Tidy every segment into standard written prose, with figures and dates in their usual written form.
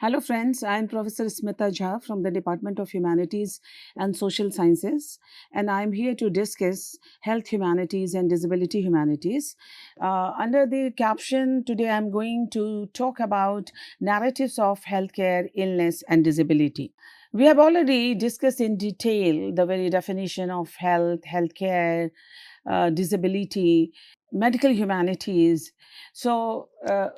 Hello, friends. I am Professor Smita Jha from the Department of Humanities and Social Sciences, and I am here to discuss health humanities and disability humanities. Under the caption, today I am going to talk about narratives of healthcare, illness, and disability. We have already discussed in detail the very definition of health, healthcare, disability, medical humanities. So,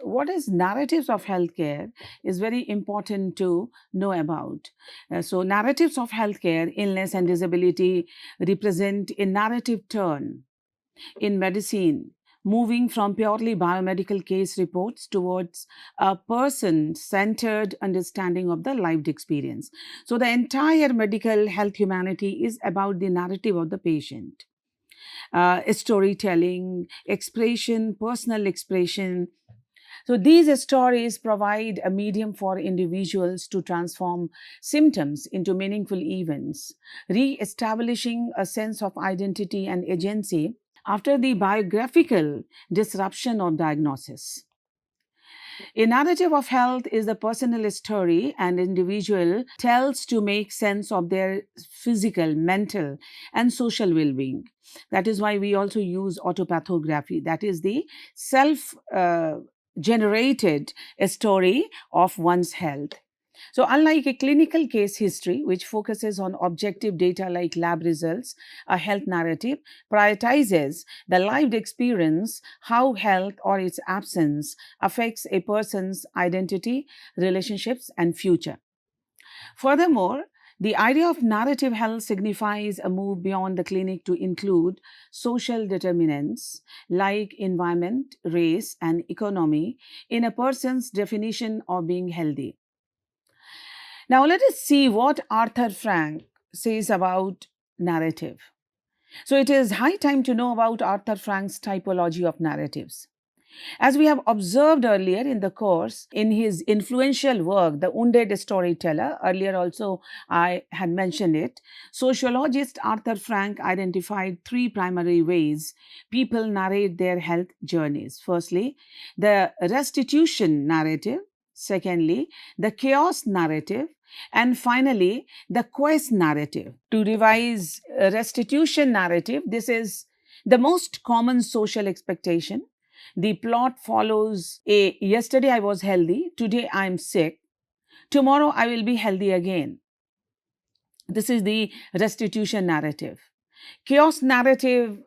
what is narratives of healthcare is very important to know about. So, narratives of healthcare, illness, and disability represent a narrative turn in medicine, moving from purely biomedical case reports towards a person centered understanding of the lived experience. So, the entire medical health humanity is about the narrative of the patient, storytelling, expression, personal expression. So, these stories provide a medium for individuals to transform symptoms into meaningful events, re establishing a sense of identity and agency after the biographical disruption of diagnosis. A narrative of health is the personal story an individual tells to make sense of their physical, mental, and social well being. That is why we also use autopathography, that is the self generated story of one's health. So, unlike a clinical case history, which focuses on objective data like lab results, a health narrative prioritizes the lived experience, how health or its absence affects a person's identity, relationships, and future. Furthermore, the idea of narrative health signifies a move beyond the clinic to include social determinants like environment, race, and economy in a person's definition of being healthy. Now, let us see what Arthur Frank says about narrative. So, it is high time to know about Arthur Frank's typology of narratives. As we have observed earlier in the course, in his influential work, The Wounded Storyteller, earlier also I had mentioned it, sociologist Arthur Frank identified three primary ways people narrate their health journeys. Firstly, the restitution narrative. Secondly, the chaos narrative. And finally, the quest narrative. To revise restitution narrative, this is the most common social expectation. The plot follows a yesterday I was healthy, today I am sick, tomorrow I will be healthy again. This is the restitution narrative. Chaos narrative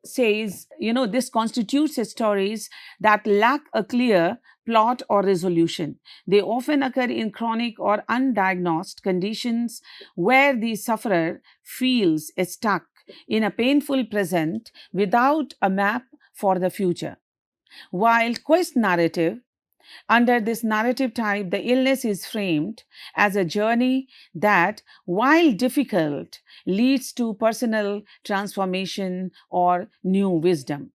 says, this constitutes stories that lack a clear plot or resolution. They often occur in chronic or undiagnosed conditions where the sufferer feels stuck in a painful present without a map for the future. While quest narrative, under this narrative type, the illness is framed as a journey that, while difficult, leads to personal transformation or new wisdom.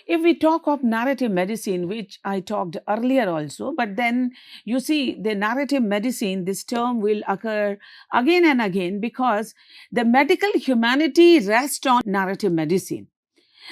If we talk of narrative medicine, which I talked earlier also, but then you see the narrative medicine, this term will occur again and again because the medical humanity rests on narrative medicine.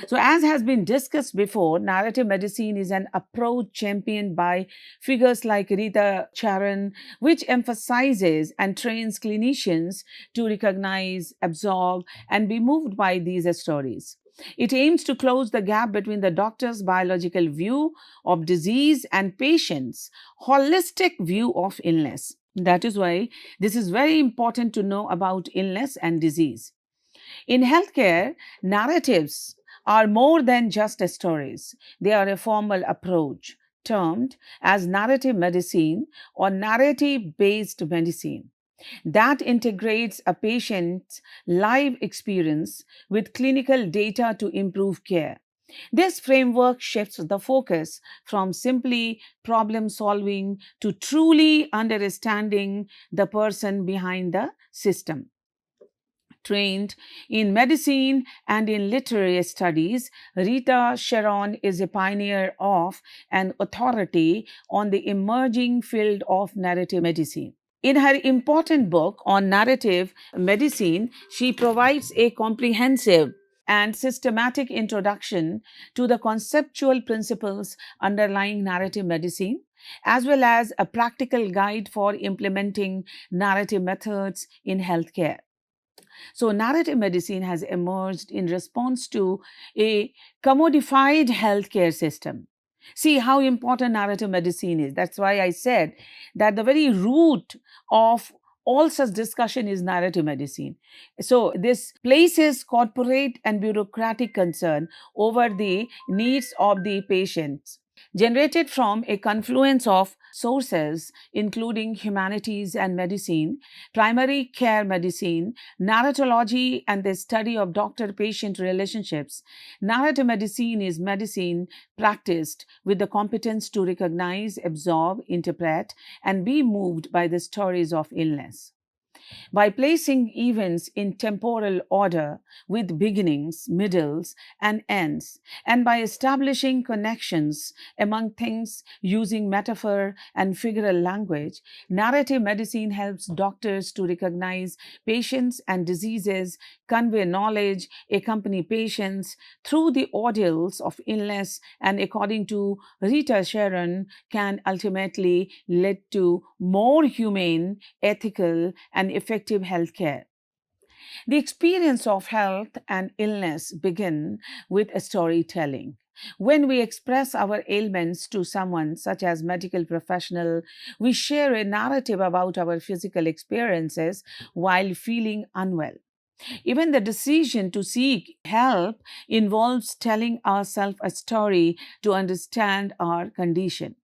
So, as has been discussed before, narrative medicine is an approach championed by figures like Rita Charan, which emphasizes and trains clinicians to recognize, absorb, and be moved by these stories. It aims to close the gap between the doctor's biological view of disease and patient's holistic view of illness. That is why this is very important to know about illness and disease. In healthcare, narratives are more than just stories. They are a formal approach termed as narrative medicine or narrative based medicine that integrates a patient's live experience with clinical data to improve care. This framework shifts the focus from simply problem solving to truly understanding the person behind the system. Trained in medicine and in literary studies, Rita Sharon is a pioneer of an authority on the emerging field of narrative medicine. In her important book on narrative medicine, she provides a comprehensive and systematic introduction to the conceptual principles underlying narrative medicine as well as a practical guide for implementing narrative methods in healthcare. So, narrative medicine has emerged in response to a commodified healthcare system. See how important narrative medicine is. That's why I said that the very root of all such discussion is narrative medicine. So, this places corporate and bureaucratic concern over the needs of the patients, generated from a confluence of sources, including humanities and medicine, primary care medicine, narratology, and the study of doctor patient relationships. Narrative medicine is medicine practiced with the competence to recognize, absorb, interpret, and be moved by the stories of illness. By placing events in temporal order with beginnings, middles, and ends, and by establishing connections among things using metaphor and figural language, narrative medicine helps doctors to recognize patients and diseases, convey knowledge, accompany patients through the ordeals of illness, and according to Rita Sharon, can ultimately lead to more humane, ethical, and effective healthcare. The experience of health and illness begin with a storytelling. When we express our ailments to someone, such as medical professional, we share a narrative about our physical experiences while feeling unwell. Even the decision to seek help involves telling ourselves a story to understand our condition.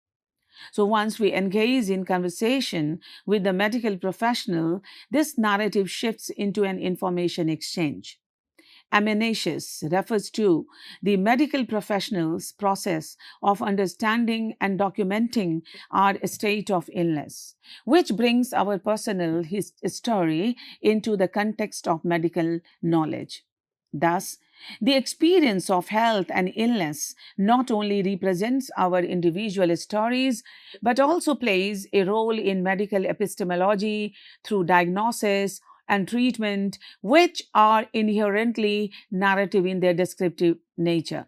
So once we engage in conversation with the medical professional, this narrative shifts into an information exchange. Amnesius refers to the medical professional's process of understanding and documenting our state of illness, which brings our personal story into the context of medical knowledge. Thus, the experience of health and illness not only represents our individual stories, but also plays a role in medical epistemology through diagnosis and treatment, which are inherently narrative in their descriptive nature.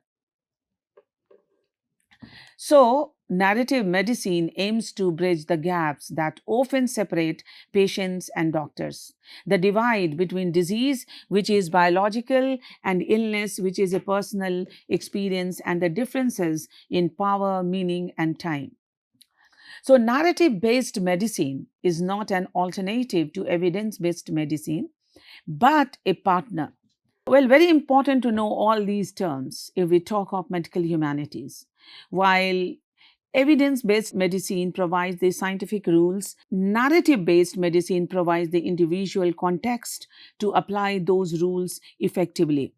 So, narrative medicine aims to bridge the gaps that often separate patients and doctors. The divide between disease, which is biological, and illness, which is a personal experience, and the differences in power, meaning, and time. So, narrative based medicine is not an alternative to evidence based medicine, but a partner. Well, very important to know all these terms if we talk of medical humanities. While evidence based medicine provides the scientific rules, narrative based medicine provides the individual context to apply those rules effectively.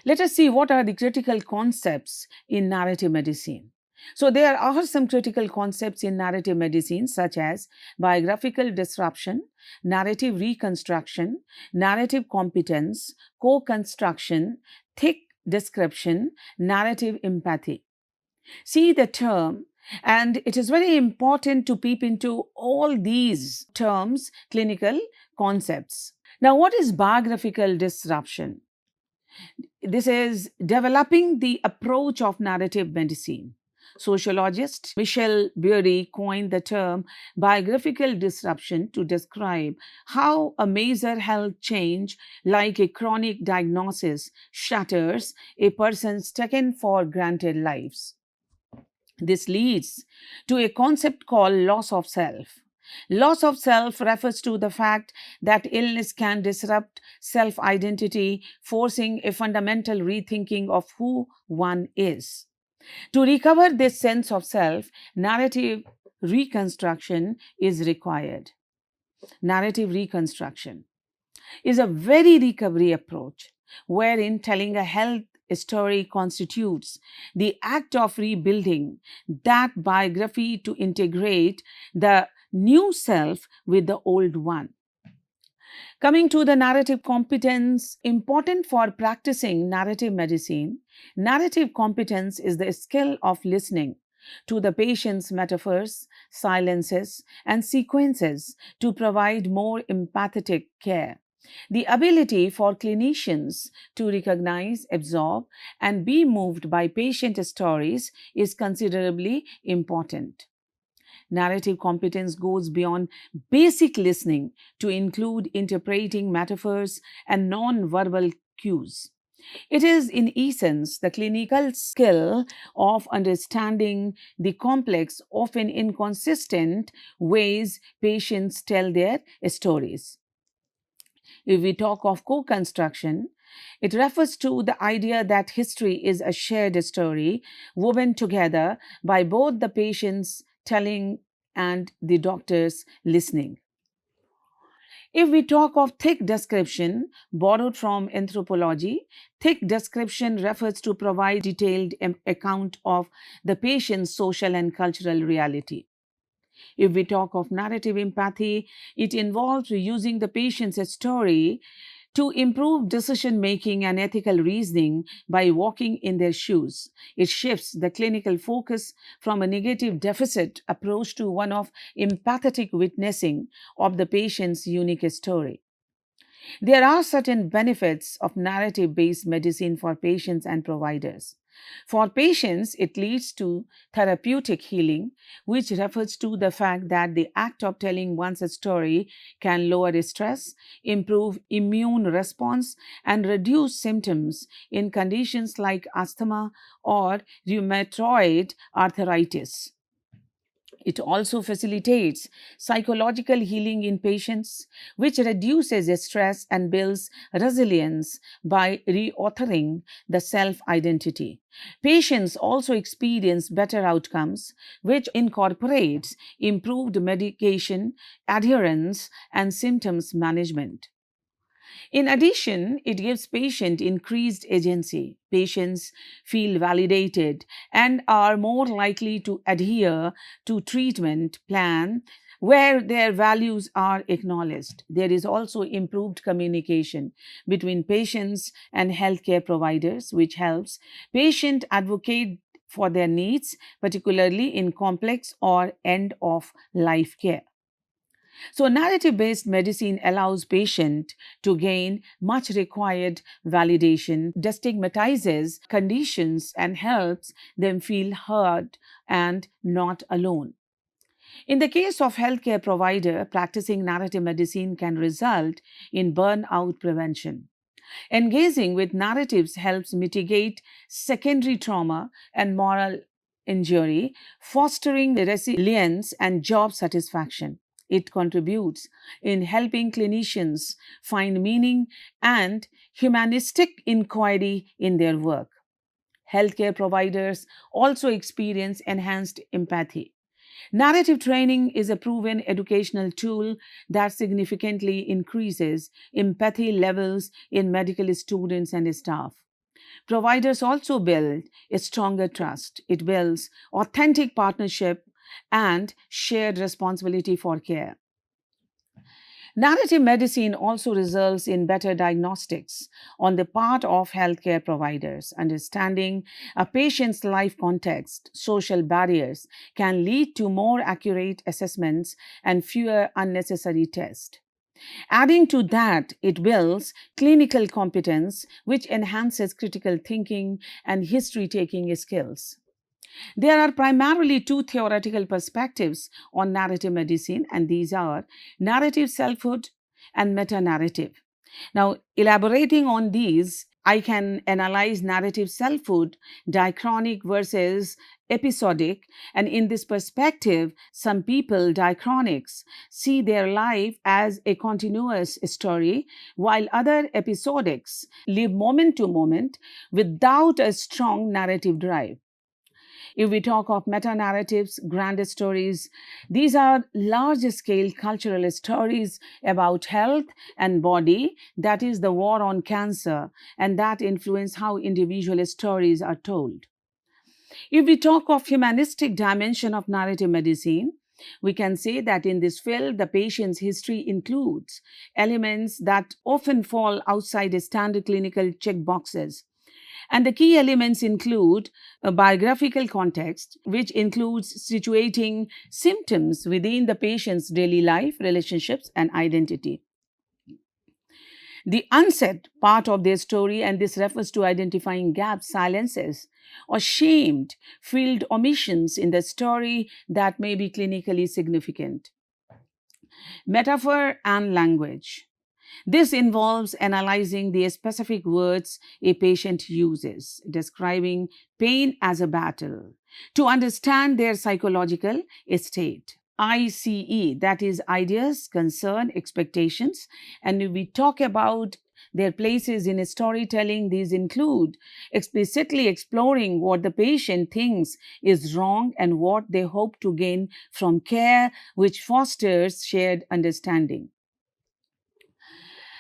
Let us see what are the critical concepts in narrative medicine. So, there are some critical concepts in narrative medicine, such as biographical disruption, narrative reconstruction, narrative competence, co construction, thick description, narrative empathy. See the term, and it is very important to peep into all these terms, clinical concepts. Now, what is biographical disruption? This is developing the approach of narrative medicine. Sociologist Michel Bury coined the term biographical disruption to describe how a major health change, like a chronic diagnosis, shatters a person's taken for granted lives. This leads to a concept called loss of self. Loss of self refers to the fact that illness can disrupt self identity, forcing a fundamental rethinking of who one is. To recover this sense of self, narrative reconstruction is required. Narrative reconstruction is a very recovery approach wherein telling a health story constitutes the act of rebuilding that biography to integrate the new self with the old one. Coming to the narrative competence, important for practicing narrative medicine, narrative competence is the skill of listening to the patient's metaphors, silences, and sequences to provide more empathetic care. The ability for clinicians to recognize, absorb, and be moved by patient stories is considerably important. Narrative competence goes beyond basic listening to include interpreting metaphors and non-verbal cues. It is, in essence, the clinical skill of understanding the complex, often inconsistent ways patients tell their stories. If we talk of co construction, it refers to the idea that history is a shared story woven together by both the patients telling and the doctors listening. If we talk of thick description, borrowed from anthropology, thick description refers to provide detailed account of the patient's social and cultural reality. If we talk of narrative empathy, it involves using the patient's story to improve decision making and ethical reasoning by walking in their shoes. It shifts the clinical focus from a negative deficit approach to one of empathetic witnessing of the patient's unique story. There are certain benefits of narrative based medicine for patients and providers. For patients, it leads to therapeutic healing, which refers to the fact that the act of telling one's story can lower stress, improve immune response, and reduce symptoms in conditions like asthma or rheumatoid arthritis. It also facilitates psychological healing in patients, which reduces stress and builds resilience by reauthoring the self identity. Patients also experience better outcomes, which incorporates improved medication adherence and symptoms management. In addition, it gives patient increased agency. Patients feel validated and are more likely to adhere to treatment plan where their values are acknowledged. There is also improved communication between patients and healthcare providers, which helps patient advocate for their needs, particularly in complex or end of life care. So, narrative based medicine allows patient to gain much required validation, destigmatizes conditions, and helps them feel heard and not alone. In the case of healthcare provider, practicing narrative medicine can result in burnout prevention. Engaging with narratives helps mitigate secondary trauma and moral injury, fostering resilience and job satisfaction. It contributes in helping clinicians find meaning and humanistic inquiry in their work. Healthcare providers also experience enhanced empathy. Narrative training is a proven educational tool that significantly increases empathy levels in medical students and staff. Providers also build a stronger trust. It builds authentic partnership and shared responsibility for care. Narrative medicine also results in better diagnostics on the part of healthcare providers. Understanding a patient's life context, social barriers can lead to more accurate assessments and fewer unnecessary tests. Adding to that, it builds clinical competence, which enhances critical thinking and history taking skills. There are primarily two theoretical perspectives on narrative medicine, and these are narrative selfhood and meta narrative. Now, elaborating on these, I can analyze narrative selfhood, diachronic versus episodic. And in this perspective, some people, diachronics, see their life as a continuous story, while other episodics live moment to moment without a strong narrative drive. If we talk of meta narratives, grand stories, these are large scale cultural stories about health and body, that is, the war on cancer, and that influence how individual stories are told. If we talk of humanistic dimension of narrative medicine, we can say that in this field, the patient's history includes elements that often fall outside standard clinical checkboxes. And the key elements include a biographical context, which includes situating symptoms within the patient's daily life, relationships, and identity. the unsaid part of their story, and this refers to identifying gaps, silences, or shamed filled omissions in the story that may be clinically significant. Metaphor and language. This involves analyzing the specific words a patient uses, describing pain as a battle, to understand their psychological state. ICE, that is ideas, concern, expectations. And if we talk about their places in storytelling, these include explicitly exploring what the patient thinks is wrong and what they hope to gain from care, which fosters shared understanding.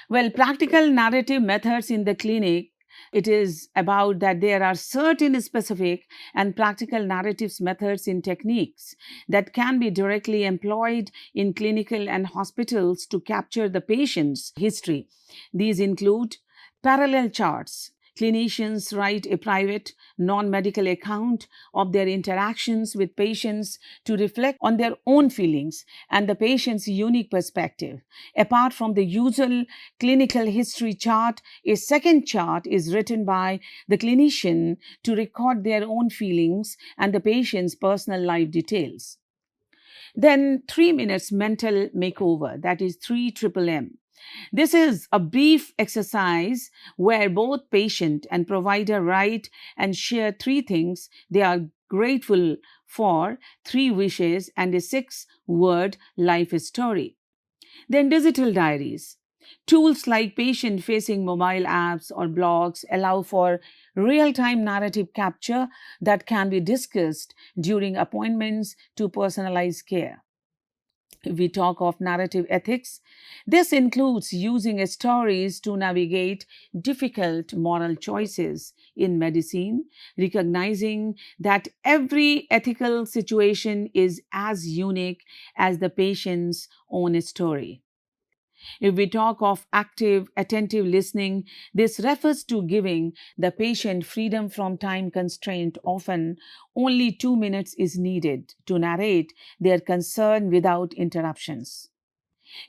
Well, practical narrative methods in the clinic, it is about that there are certain specific and practical narratives methods in techniques that can be directly employed in clinical and hospitals to capture the patient's history. These include parallel charts. Clinicians write a private, non medical account of their interactions with patients to reflect on their own feelings and the patient's unique perspective. Apart from the usual clinical history chart, a second chart is written by the clinician to record their own feelings and the patient's personal life details. Then 3 minutes mental makeover, that is 3 triple M. This is a brief exercise where both patient and provider write and share three things they are grateful for, three wishes, and a six-word life story. Then digital diaries. Tools like patient facing mobile apps or blogs allow for real time narrative capture that can be discussed during appointments to personalize care. If we talk of narrative ethics, this includes using stories to navigate difficult moral choices in medicine, recognizing that every ethical situation is as unique as the patient's own story. If we talk of active, attentive listening, this refers to giving the patient freedom from time constraint. Often, only 2 minutes is needed to narrate their concern without interruptions.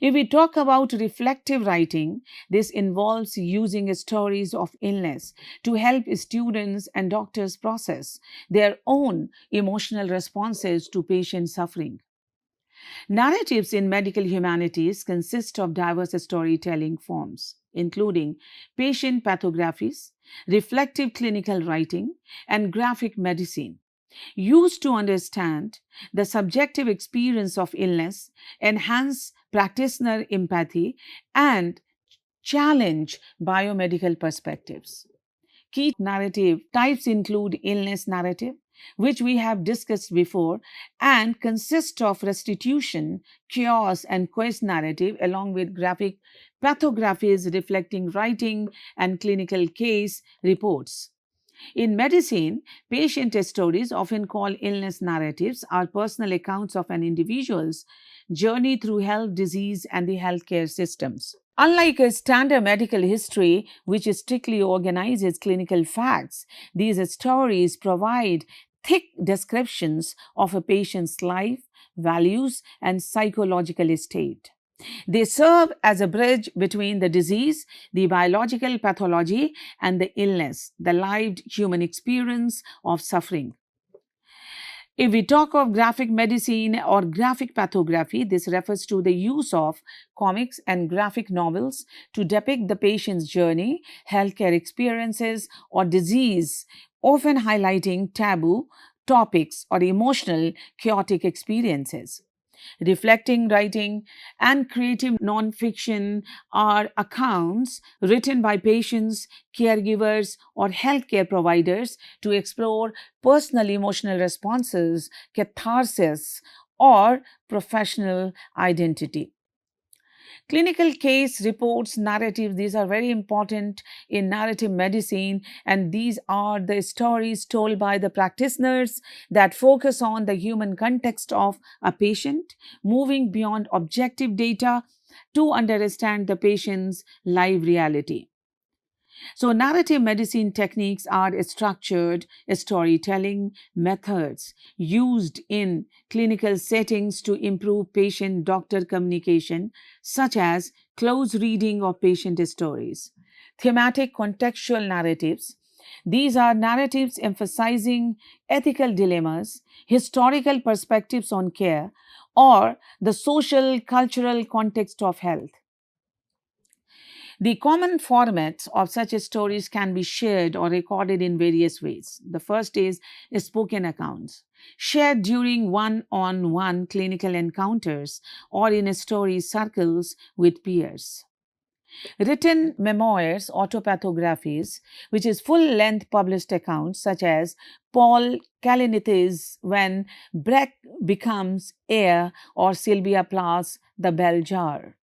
If we talk about reflective writing, this involves using stories of illness to help students and doctors process their own emotional responses to patient suffering. Narratives in medical humanities consist of diverse storytelling forms, including patient pathographies, reflective clinical writing, and graphic medicine, used to understand the subjective experience of illness, enhance practitioner empathy, and challenge biomedical perspectives. Key narrative types include illness narrative, which we have discussed before, and consist of restitution, chaos, and quest narrative, along with graphic pathographies reflecting writing and clinical case reports. In medicine, patient stories, often called illness narratives, are personal accounts of an individual's journey through health, disease, and the healthcare systems. Unlike a standard medical history, which strictly organizes clinical facts, these stories provide thick descriptions of a patient's life, values, and psychological state. They serve as a bridge between the disease, the biological pathology, and the illness, the lived human experience of suffering. If we talk of graphic medicine or graphic pathography, this refers to the use of comics and graphic novels to depict the patient's journey, healthcare experiences, or disease, often highlighting taboo topics or emotional, chaotic experiences. Reflecting writing and creative nonfiction are accounts written by patients, caregivers, or healthcare providers to explore personal emotional responses, catharsis, or professional identity. Clinical case reports, narratives, these are very important in narrative medicine, and these are the stories told by the practitioners that focus on the human context of a patient, moving beyond objective data to understand the patient's live reality. So, narrative medicine techniques are structured storytelling methods used in clinical settings to improve patient doctor communication, such as close reading of patient stories. Thematic contextual narratives. These are narratives emphasizing ethical dilemmas, historical perspectives on care, or the social cultural context of health. The common formats of such stories can be shared or recorded in various ways. The first is spoken accounts, shared during one on one clinical encounters or in story circles with peers. Written memoirs, autopathographies, which is full length published accounts, such as Paul Kalanithe's When Breck Becomes Air or Sylvia Plath's The Bell Jar.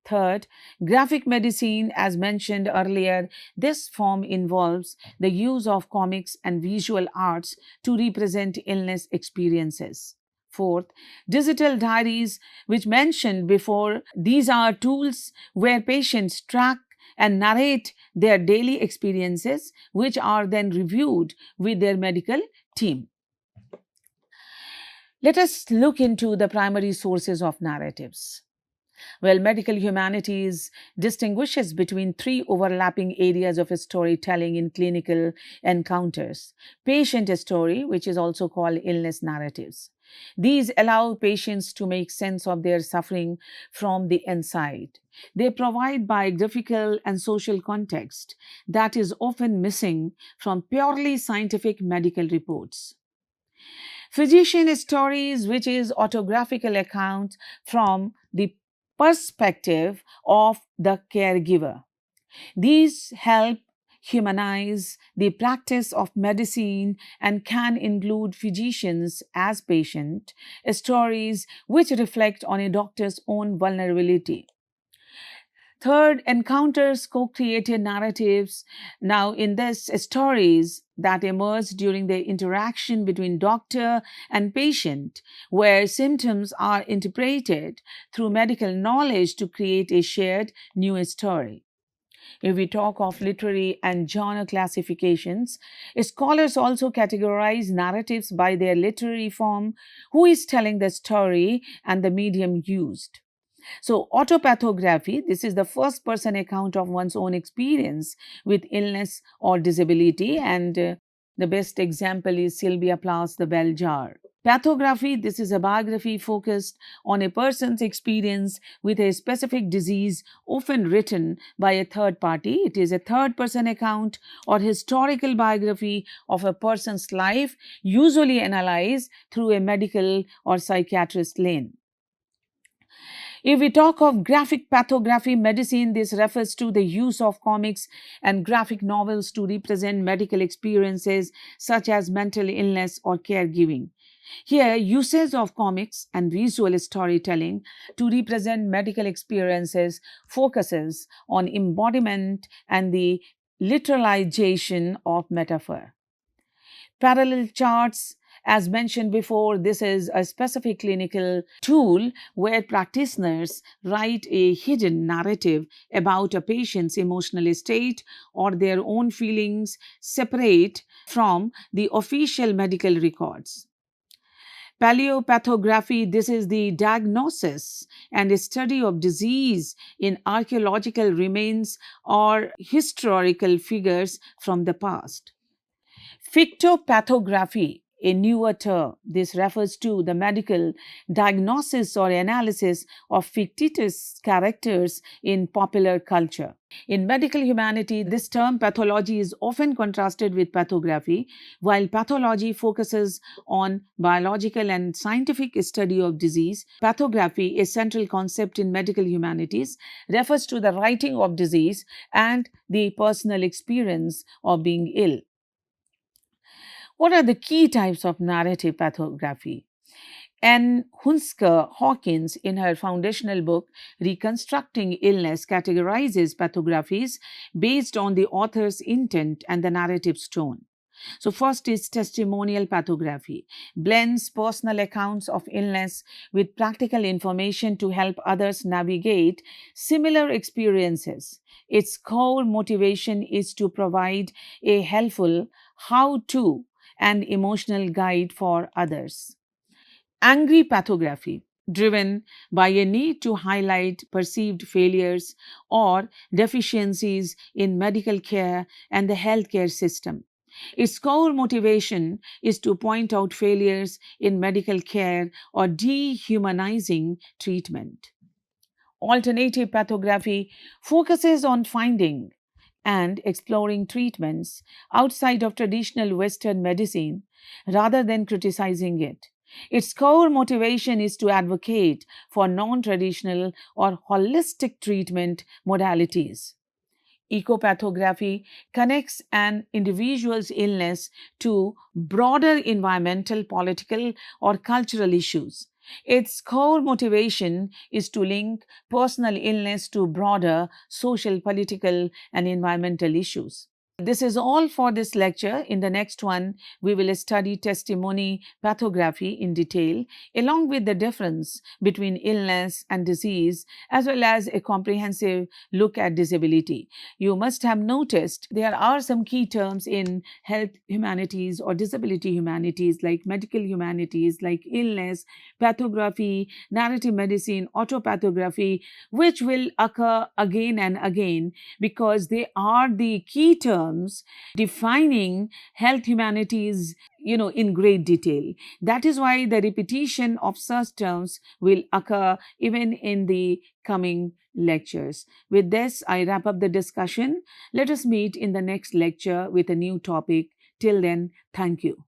Third, graphic medicine, as mentioned earlier, this form involves the use of comics and visual arts to represent illness experiences. Fourth, digital diaries, which mentioned before, these are tools where patients track and narrate their daily experiences, which are then reviewed with their medical team. Let us look into the primary sources of narratives. Well, medical humanities distinguishes between three overlapping areas of storytelling in clinical encounters. Patient story, which is also called illness narratives. These allow patients to make sense of their suffering from the inside. They provide biographical and social context that is often missing from purely scientific medical reports. Physician stories, which is autographical accounts from the perspective of the caregiver. These help humanize the practice of medicine and can include physicians as patient stories which reflect on a doctor's own vulnerability. Third, encounters co-created narratives. Now, in this, stories that emerge during the interaction between doctor and patient, where symptoms are interpreted through medical knowledge to create a shared new story. If we talk of literary and genre classifications, scholars also categorize narratives by their literary form, who is telling the story, and the medium used. So, autopathography, this is the first person account of one's own experience with illness or disability, and the best example is Sylvia Plath's The Bell Jar. Pathography, this is a biography focused on a person's experience with a specific disease, often written by a third party. It is a third person account or historical biography of a person's life, usually analyzed through a medical or psychiatrist lens. If we talk of graphic pathography medicine, this refers to the use of comics and graphic novels to represent medical experiences such as mental illness or caregiving. Here, usage of comics and visual storytelling to represent medical experiences focuses on embodiment and the literalization of metaphor. Parallel charts, as mentioned before, this is a specific clinical tool where practitioners write a hidden narrative about a patient's emotional state or their own feelings separate from the official medical records. Paleopathography, this is the diagnosis and study of disease in archaeological remains or historical figures from the past. Phytopathography, a newer term, this refers to the medical diagnosis or analysis of fictitious characters in popular culture. In medical humanity, this term pathology is often contrasted with pathography, while pathology focuses on biological and scientific study of disease. Pathography, a central concept in medical humanities, refers to the writing of disease and the personal experience of being ill. What are the key types of narrative pathography? Anne Hunsker Hawkins, in her foundational book Reconstructing Illness, categorizes pathographies based on the author's intent and the narrative tone. So, first is testimonial pathography, blends personal accounts of illness with practical information to help others navigate similar experiences. Its core motivation is to provide a helpful how to and emotional guide for others. Angry pathography, driven by a need to highlight perceived failures or deficiencies in medical care and the healthcare system. Its core motivation is to point out failures in medical care or dehumanizing treatment. Alternative pathography focuses on finding and exploring treatments outside of traditional Western medicine rather than criticizing it. Its core motivation is to advocate for non traditional or holistic treatment modalities. Ecopathography connects an individual's illness to broader environmental, political, or cultural issues. Its core motivation is to link personal illness to broader social, political, and environmental issues. This is all for this lecture. In the next one, we will study testimony pathography in detail, along with the difference between illness and disease, as well as a comprehensive look at disability. You must have noticed there are some key terms in health humanities or disability humanities, like medical humanities, like illness, pathography, narrative medicine, autopathography, which will occur again and again because they are the key terms defining health humanities, in great detail. That is why the repetition of such terms will occur even in the coming lectures. With this, I wrap up the discussion. Let us meet in the next lecture with a new topic. Till then, thank you.